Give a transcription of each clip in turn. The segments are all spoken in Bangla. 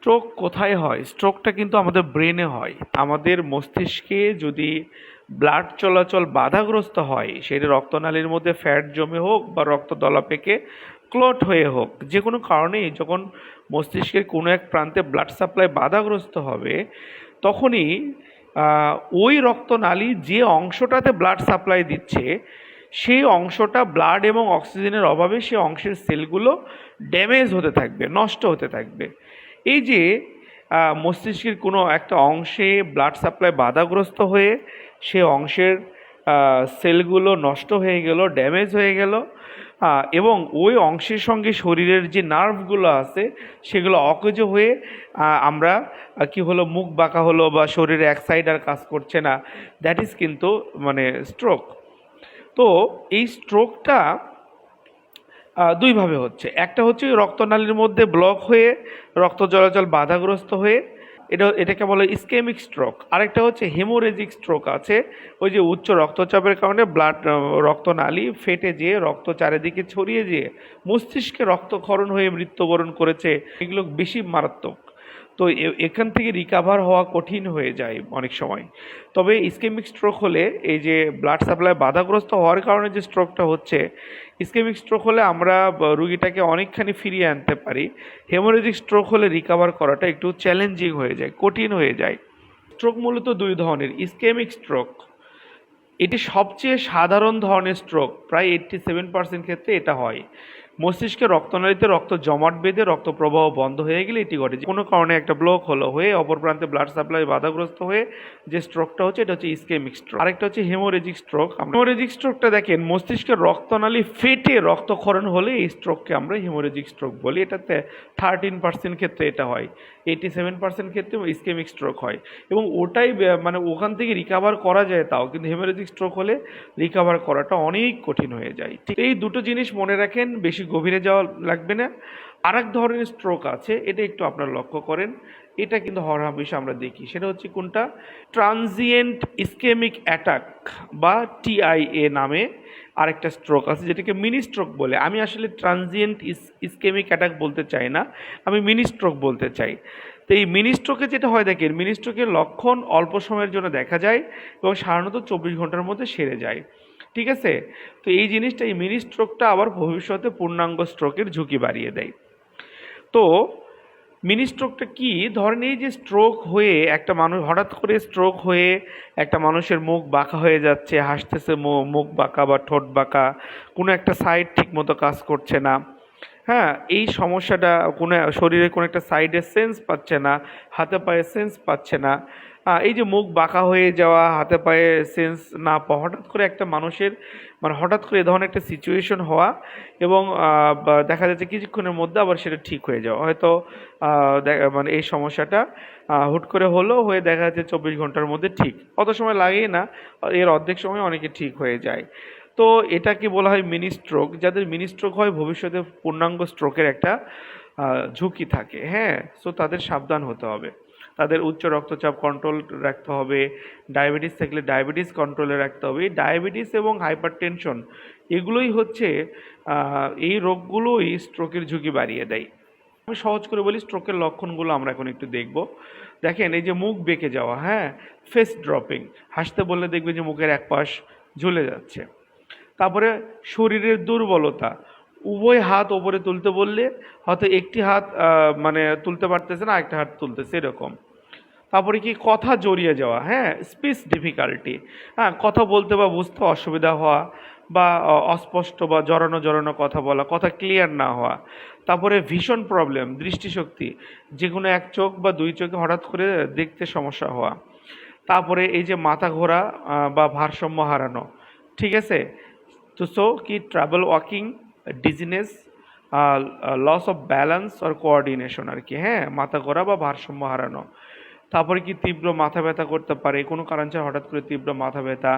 স্ট্রোক কোথায় হয়? স্ট্রোকটা কিন্তু আমাদের ব্রেনে হয়। আমাদের মস্তিষ্কে যদি ব্লাড চলাচল বাধাগ্রস্ত হয়, সেটা রক্তনালীর মধ্যে ফ্যাট জমে হোক বা রক্ত দলা পেকে ক্লট হয়ে হোক, যে কোনো কারণেই যখন মস্তিষ্কের কোনো এক প্রান্তে ব্লাড সাপ্লাই বাধাগ্রস্ত হবে, তখনই ওই রক্তনালী যে অংশটাতে ব্লাড সাপ্লাই দিচ্ছে, সেই অংশটা ব্লাড এবং অক্সিজেনের অভাবে সেই অংশের সেলগুলো ড্যামেজ হতে থাকবে, নষ্ট হতে থাকবে। এই যে মস্তিষ্কের কোনো একটা অংশে ব্লাড সাপ্লাই বাধাগ্রস্ত হয়ে সে অংশের সেলগুলো নষ্ট হয়ে গেল, ড্যামেজ হয়ে গেল, এবং ওই অংশের সঙ্গে শরীরের যে নার্ভগুলো আছে সেগুলো অকেজ হয়ে আমরা কি হলো, মুখ বাঁকা হলো বা শরীরে এক সাইড আর কাজ করছে না, দ্যাট ইজ কিন্তু মানে স্ট্রোক। তো এই স্ট্রোকটা দুইভাবে হচ্ছে। একটা হচ্ছে রক্তনালীর মধ্যে ব্লক হয়ে রক্ত চলাচল বাধাগ্রস্ত হয়ে, এটাকে বলে ইসকেমিক স্ট্রোক। আরেকটা হচ্ছে হেমোরেজিক স্ট্রোক আছে, ওই যে উচ্চ রক্তচাপের কারণে রক্তনালী ফেটে যেয়ে রক্ত চারিদিকে ছড়িয়ে যেয়ে মস্তিষ্কে রক্তক্ষরণ হয়ে মৃত্যুবরণ করেছে। এগুলো বেশি মারাত্মক। তো এখান থেকে রিকাভার হওয়া কঠিন হয়ে যায় অনেক সময়। তবে ইসকেমিক স্ট্রোক হলে, এই যে ব্লাড সাপ্লাই বাধাগ্রস্ত হওয়ার কারণে যে স্ট্রোকটা হচ্ছে, ইসকেমিক স্ট্রোক হলে আমরা রুগীটাকে অনেকখানি ফিরিয়ে আনতে পারি। হেমোরেজিক স্ট্রোক হলে রিকাভার করাটা একটু চ্যালেঞ্জিং হয়ে যায়, কঠিন হয়ে যায়। স্ট্রোক মূলত দুই ধরনের। ইসকেমিক স্ট্রোক এটি সবচেয়ে সাধারণ ধরনের স্ট্রোক, প্রায় 87% ক্ষেত্রে এটা হয়। মস্তিষ্কে রক্তনালীতে রক্ত জমাট বেঁধে রক্ত প্রবাহ বন্ধ হয়ে গেলে এটি ঘটে। কোনো কারণে একটা ব্লক হলো, হয়ে অপর প্রান্তে ব্লাড সাপ্লাই বাধাগ্রস্ত হয়ে যে স্ট্রোকটা হচ্ছে, এটা হচ্ছে ইসকেমিক স্ট্রোক। আরেকটা হচ্ছে হেমোরেজিক স্ট্রোক। হেমোরেজিক স্ট্রোকটা দেখেন, মস্তিষ্কের রক্তনালী ফেটে রক্তক্ষরণ হলে এই স্ট্রোককে আমরা হেমোরেজিক স্ট্রোক বলি। এটাতে 13% ক্ষেত্রে এটা হয়, 87% ক্ষেত্রে ইসকেমিক স্ট্রোক হয়, এবং ওটাই মানে ওখান থেকে রিকাভার করা যায় তাও, কিন্তু হেমোরেজিক স্ট্রোক হলে রিকাভার করাটা অনেক কঠিন হয়ে যায়। ঠিক এই দুটো জিনিস মনে রাখেন, বেশি গভীরে যাওয়া লাগবে না। আর এক ধরনের স্ট্রোক আছে, এটা একটু আপনারা লক্ষ্য করেন, এটা কিন্তু হরহামেশা আমরা দেখি। সেটা হচ্ছে কোনটা? ট্রানজিয়েন্ট ইসকেমিক অ্যাটাক বা টিআইএ নামে আরেকটা স্ট্রোক আছে, যেটাকে মিনি স্ট্রোক বলে। আমি আসলে ট্রানজিয়েন্ট ইসকেমিক অ্যাটাক বলতে চাই না, আমি মিনি স্ট্রোক বলতে চাই। তো এই মিনি স্ট্রোকে যেটা হয় দেখেন, মিনি স্ট্রোকের লক্ষণ অল্প সময়ের জন্য দেখা যায় এবং সাধারণত 24 ঘন্টার মধ্যে সেরে যায়। ঠিক আছে? তো এই জিনিসটা, এই মিনি স্ট্রোকটা আবার ভবিষ্যতে পূর্ণাঙ্গ স্ট্রোকের ঝুঁকি বাড়িয়ে দেয়। তো মিনি স্ট্রোকটা কি? ধরেন এই যে স্ট্রোক হয়ে একটা মানুষ, হঠাৎ করে স্ট্রোক হয়ে একটা মানুষের মুখ বাঁকা হয়ে যাচ্ছে, হাসতেছে মুখ বাঁকা বা ঠোঁট বাঁকা, কোনো একটা সাইড ঠিক মতো কাজ করছে না, হ্যাঁ, এই সমস্যাটা কোনো শরীরের কোনো একটা সাইডের সেন্স পাচ্ছে না, হাতে পায়ে সেন্স পাচ্ছে না, এই যে মুখ বাঁকা হয়ে যাওয়া, হাতে পায়ে সেন্স না পাওয়া, হঠাৎ করে একটা মানুষের মানে হঠাৎ করে এ ধরনের একটা সিচুয়েশন হওয়া, এবং দেখা যাচ্ছে কিছুক্ষণের মধ্যে আবার সেটা ঠিক হয়ে যাওয়া। হয়তো মানে এই সমস্যাটা হুট করে হলো, হয়ে দেখা যাচ্ছে 24 ঘন্টার মধ্যে ঠিক, অত সময় লাগেই না, এর অর্ধেক সময় অনেকে ঠিক হয়ে যায়। তো এটাকে বলা হয় মিনি স্ট্রোক। যাদের মিনি স্ট্রোক হয়, ভবিষ্যতে পূর্ণাঙ্গ স্ট্রোকের একটা ঝুঁকি থাকে। হ্যাঁ, সো তাদের সাবধান হতে হবে, তাদের উচ্চ রক্তচাপ কন্ট্রোল রাখতে হবে, ডায়াবেটিস থাকলে ডায়াবেটিস কন্ট্রোলে রাখতে হবে। ডায়াবেটিস এবং হাইপারটেনশন এগুলোই হচ্ছে এই রোগগুলোই স্ট্রোকের ঝুঁকি বাড়িয়ে দেয়। আমি সহজ করে বলি, স্ট্রোকের লক্ষণগুলো আমরা এখন একটু দেখব। দেখেন, এই যে মুখ বেঁকে যাওয়া, হ্যাঁ, ফেস ড্রপিং, হাসতে বললে দেখবে যে মুখের এক পাশ ঝুলে যাচ্ছে। তারপরে শরীরের দুর্বলতা, উভয় হাত ওপরে তুলতে বললে হয়তো একটি হাত মানে তুলতে পারতেছে না, একটা হাত তুলতেছে, এরকম। তারপরে কি কথা জড়িয়ে যাওয়া, হ্যাঁ, স্পিচ ডিফিকাল্টি, হ্যাঁ, কথা বলতে বা বুঝতে অসুবিধা হওয়া, বা অস্পষ্ট বা জড়ানো জড়ানো কথা বলা, কথা ক্লিয়ার না হওয়া। তারপরে ভীষণ প্রবলেম, দৃষ্টিশক্তি, যে কোনো এক চোখ বা দুই চোখে হঠাৎ করে দেখতে সমস্যা হওয়া। তারপরে এই যে মাথা ঘোরা বা ভারসাম্য হারানো। ঠিক আছে? তো কি travel walking, dizziness, loss of balance আর কোঅর্ডিনেশন আর কি, হ্যাঁ, মাথা ঘোরা বা ভারসাম্য হারানো। তারপরে কি তীব্র মাথা ব্যথা করতে পারে, কোনো কারণ ছাড়া হঠাৎ করে তীব্র মাথা ব্যথা,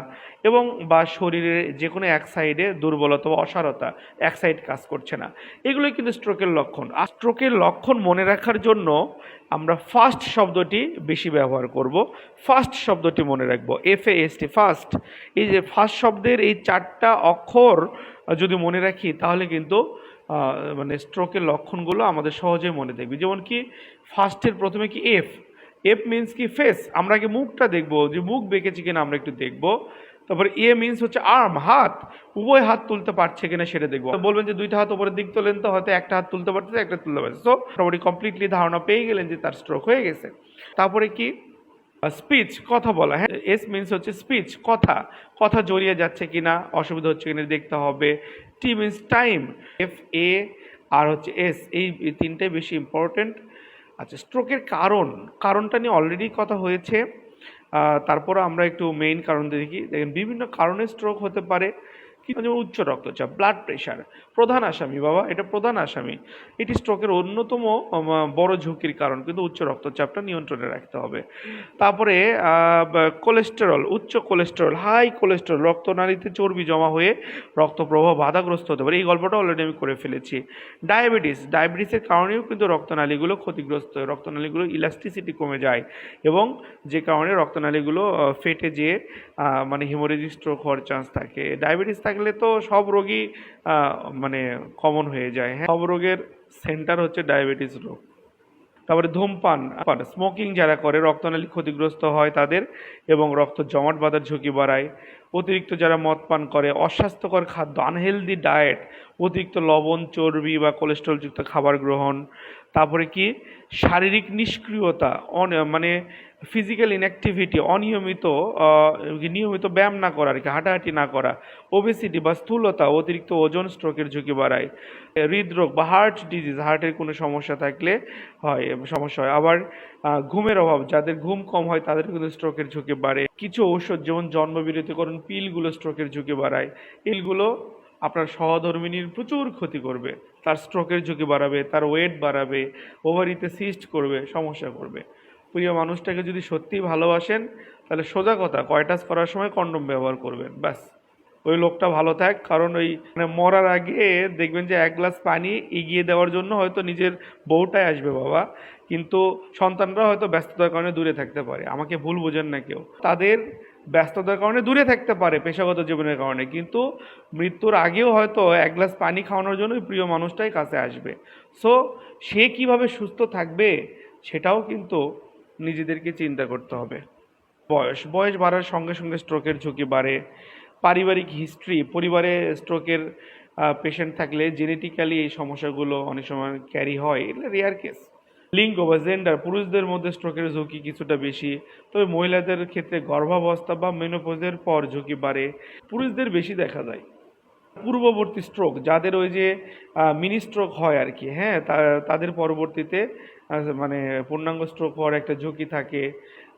এবং বা শরীরের যে কোনো এক সাইডে দুর্বলতা বা অসারতা, এক সাইড কাজ করছে না, এগুলোই কিন্তু স্ট্রোকের লক্ষণ। আর স্ট্রোকের লক্ষণ মনে রাখার জন্য আমরা ফাস্ট শব্দটি বেশি ব্যবহার করব। ফাস্ট শব্দটি মনে রাখবো, FAST, ফাস্ট। এই যে ফাস্ট শব্দের এই 4টা অক্ষর যদি মনে রাখি, তাহলে কিন্তু মানে স্ট্রোকের লক্ষণগুলো আমাদের সহজেই মনে থাকবে। যেমন কি ফার্স্টের প্রথমে কি এফ, এফ মিন্স কি ফেস, আমরা আগে মুখটা দেখবো যে মুখ বেঁকেছে কিনা আমরা একটু দেখবো। তারপরে এ মিন্স হচ্ছে আর্ম, হাত, উভয় হাত তুলতে পারছে কিনা সেটা দেখবো। বলবেন যে দুইটা হাত উপরের দিক তোলেন, তো হয়তো একটা হাত তুলতে পারতেছে, একটা তুলতে পারছে। তো মোটামুটি কমপ্লিটলি ধারণা পেয়ে গেলেন যে তার স্ট্রোক হয়ে গেছে। তারপরে কি স্পিচ, কথা বলা, হ্যাঁ, এস মিন্স হচ্ছে স্পিচ, কথা, কথা জড়িয়ে যাচ্ছে কিনা, অসুবিধা হচ্ছে কিনা দেখতে হবে। টি মিন্স টাইম, এফ এ আর হচ্ছে এস, এই তিনটাই বেশি ইম্পর্টেন্ট। আচ্ছা, স্ট্রোকের কারণটা নিয়ে অলরেডি কথা হয়েছে। তারপরে আমরা একটু মেইন কারণ দেখি। দেখেন বিভিন্ন কারণে স্ট্রোক হতে পারে, যেমন উচ্চ রক্তচাপ, ব্লাড প্রেশার প্রধান আসামি বাবা, এটা প্রধান আসামি। এটি স্ট্রোকের অন্যতম বড় ঝুঁকির কারণ, কিন্তু উচ্চ রক্তচাপটা নিয়ন্ত্রণে রাখতে হবে। তারপরে কোলেস্টেরল, উচ্চ কোলেস্টেরল, হাই কোলেস্টেরল, রক্তনালীতে চর্বি জমা হয়ে রক্ত প্রবাহ বাধাগ্রস্ত হতে পারে। এই গল্পটা অলরেডি আমি করে ফেলেছি। ডায়াবেটিসের কারণেও কিন্তু রক্তনালীগুলো ক্ষতিগ্রস্ত হয়, রক্তনালীগুলো ইলাস্টিসিটি কমে যায়, এবং যে কারণে রক্তনালীগুলো ফেটে যেয়ে মানে হিমোরেজিক স্ট্রোক হওয়ার চান্স থাকে। ডায়াবেটিস থাকলে তো সব রোগই মানে কমন হয়ে যায়, হ্যাঁ, সব রোগের সেন্টার হচ্ছে ডায়াবেটিস রোগ। তারপরে ধূমপান, স্মোকিং যারা করে রক্তনালী ক্ষতিগ্রস্ত হয় তাদের, এবং রক্ত জমাট বাঁধার ঝুঁকি বাড়ায়। অতিরিক্ত যারা মদ পান করে, অস্বাস্থ্যকর খাদ্য, আনহেলদি ডায়েট, অতিরিক্ত লবণ, চর্বি বা কোলেস্ট্রলযুক্ত খাবার গ্রহণ। তারপরে কি শারীরিক নিষ্ক্রিয়তা, মানে ফিজিক্যাল ইনঅ্যাক্টিভিটি, নিয়মিত ব্যায়াম না করা আর কি, হাঁটাহাঁটি না করা। ওবেসিটি বা স্থূলতা, অতিরিক্ত ওজন স্ট্রোকের ঝুঁকি বাড়ায়। হৃদরোগ বা হার্ট ডিজিজ, হার্টের কোনো সমস্যা থাকলে সমস্যা হয়। আবার ঘুমের অভাব, যাদের ঘুম কম হয় তাদের কিন্তু স্ট্রোকের ঝুঁকি বাড়ে। কিছু ঔষধ যেমন জন্মবিরতিকরণ পিলগুলো স্ট্রোকের ঝুঁকি বাড়ায়। পিলগুলো আপনার সহধর্মিণীর প্রচুর ক্ষতি করবে, তার স্ট্রোকের ঝুঁকি বাড়াবে, তার ওয়েট বাড়াবে, ওভারিতে সিস্ট করবে, সমস্যা করবে। প্রিয় মানুষটাকে যদি সত্যিই ভালোবাসেন তাহলে সোজা কথা, কয়টাস করার সময় কন্ডোম ব্যবহার করবেন, ব্যাস। ওই লোকটা ভালো থাক, কারণ ওই মানে মরার আগে দেখবেন যে এক গ্লাস পানি এগিয়ে দেওয়ার জন্য হয়তো নিজের বউটাই আসবে বাবা, কিন্তু সন্তানরা হয়তো ব্যস্ততার কারণে দূরে থাকতে পারে, আমাকে ভুল বোঝেন না কেউ, তাদের ব্যস্ততার কারণে দূরে থাকতে পারে পেশাগত জীবনের কারণে, কিন্তু মৃত্যুর আগেও হয়তো এক গ্লাস পানি খাওয়ানোর জন্য প্রিয় মানুষটাই কাছে আসবে। সো সে কিভাবে সুস্থ থাকবে সেটাও কিন্তু নিজেদেরকে চিন্তা করতে হবে। বয়স বাড়ার সঙ্গে সঙ্গে স্ট্রোকের ঝুঁকি বাড়ে। পারিবারিক হিস্ট্রি, পরিবারে স্ট্রোকের পেশেন্ট থাকলে জেনেটিক্যালি এই সমস্যাগুলো অনেক সময় ক্যারি হয়, এটা রেয়ার কেস। লিঙ্গ বা জেন্ডার, পুরুষদের মধ্যে স্ট্রোকের ঝুঁকি কিছুটা বেশি, তবে মহিলাদের ক্ষেত্রে গর্ভাবস্থা বা মেনোপজের পর ঝুঁকি বাড়ে, পুরুষদের বেশি দেখা যায়। পূর্ববর্তী স্ট্রোক, যাদের ওই যে মিনি স্ট্রোক হয় আর কি, হ্যাঁ, তাদের পরবর্তীতে মানে পূর্ণাঙ্গ স্ট্রোক হওয়ার একটা ঝুঁকি থাকে।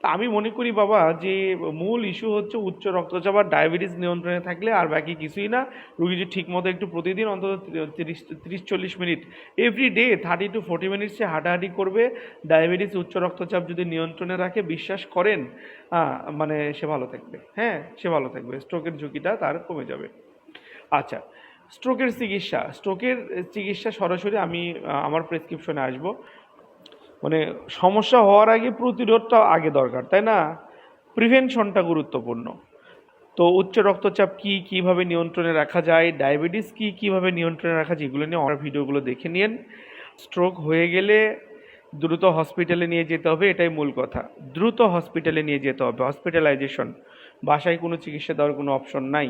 তা আমি মনে করি বাবা যে মূল ইস্যু হচ্ছে উচ্চ রক্তচাপ আর ডায়াবেটিস নিয়ন্ত্রণে থাকলে আর বাকি কিছুই না। রুগী যদি ঠিক মতো একটু প্রতিদিন অন্তত 30-40 মিনিট এভরি ডে 30-40 মিনিট সে হাঁটাহাঁটি করবে, ডায়াবেটিস উচ্চ রক্তচাপ যদি নিয়ন্ত্রণে রাখে, বিশ্বাস করেন মানে সে ভালো থাকবে, হ্যাঁ, সে ভালো থাকবে, স্ট্রোকের ঝুঁকিটা তার কমে যাবে। আচ্ছা, স্ট্রোকের চিকিৎসা সরাসরি আমি আমার প্রেসক্রিপশনে আসবো। মানে সমস্যা হওয়ার আগে প্রতিরোধটা আগে দরকার, তাই না? প্রিভেনশনটা গুরুত্বপূর্ণ। তো উচ্চ রক্তচাপ কিভাবে নিয়ন্ত্রণে রাখা যায়, ডায়াবেটিস কিভাবে নিয়ন্ত্রণে রাখা যায়, এগুলো নিয়ে আমার ভিডিওগুলো দেখে নিন। স্ট্রোক হয়ে গেলে দ্রুত হসপিটালে নিয়ে যেতে হবে, এটাই মূল কথা। দ্রুত হসপিটালে নিয়ে যেতে হবে, হসপিটালাইজেশন, বাসায় কোনো চিকিৎসা দেওয়ার কোনো অপশন নাই।